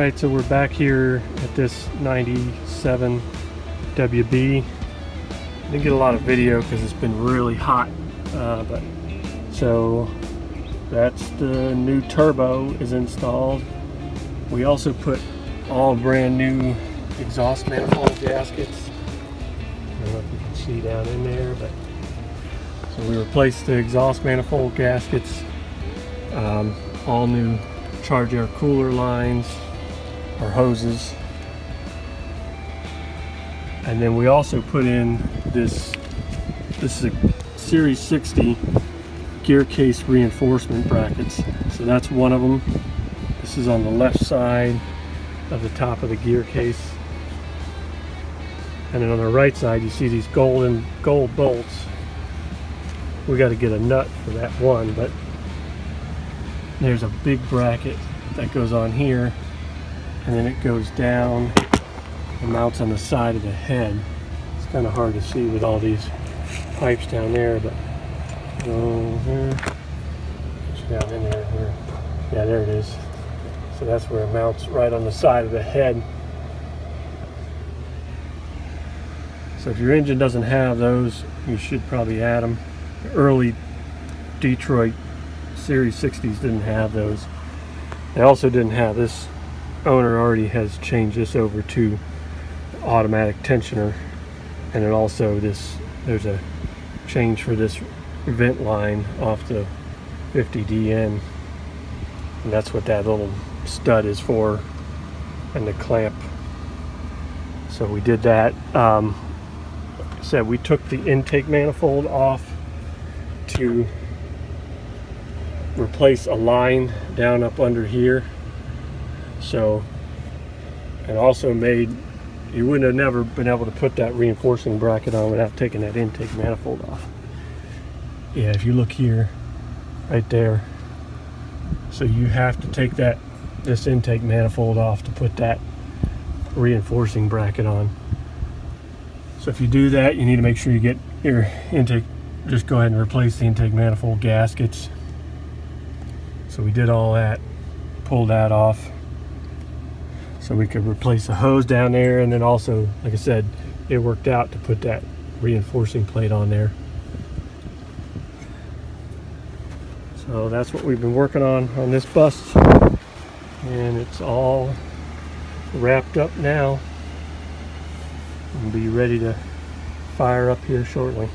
Alright, so we're back here at this 97 WB. Didn't get a lot of video because it's been really hot, but so that's the new turbo is installed. We also put all brand new exhaust manifold gaskets. I don't know if you can see down in there, but so we replaced the exhaust manifold gaskets, all new charge air cooler lines or hoses, and then we also put in this is a Series 60 gear case reinforcement brackets. So that's one of them. This is on the left side of the top of the gear case, and then on the right side you see these gold bolts. We got to get a nut for that one, but there's a big bracket that goes on here, and then it goes down and mounts on the side of the head. It's kind of hard to see with all these pipes down there, but it's down in there. Yeah, there it is. So that's where it mounts, right on the side of the head. So if your engine doesn't have those, you should probably add them. Early Detroit Series 60s didn't have those. They also didn't have this. Owner already has changed this over to automatic tensioner, and then also there's a change for this vent line off the 50DN, and that's what that little stud is for, and the clamp. So we did that. Like I said, we took the intake manifold off to replace a line down up under here. So, and also you wouldn't have never been able to put that reinforcing bracket on without taking that intake manifold off. Yeah, if you look here, right there, so you have to take this intake manifold off to put that reinforcing bracket on. So if you do that, you need to make sure you get your intake, just go ahead and replace the intake manifold gaskets. So we did all that, pulled that off, so we could replace the hose down there, and then also, like I said, it worked out to put that reinforcing plate on there. So that's what we've been working on this bus, and it's all wrapped up now and be ready to fire up here shortly.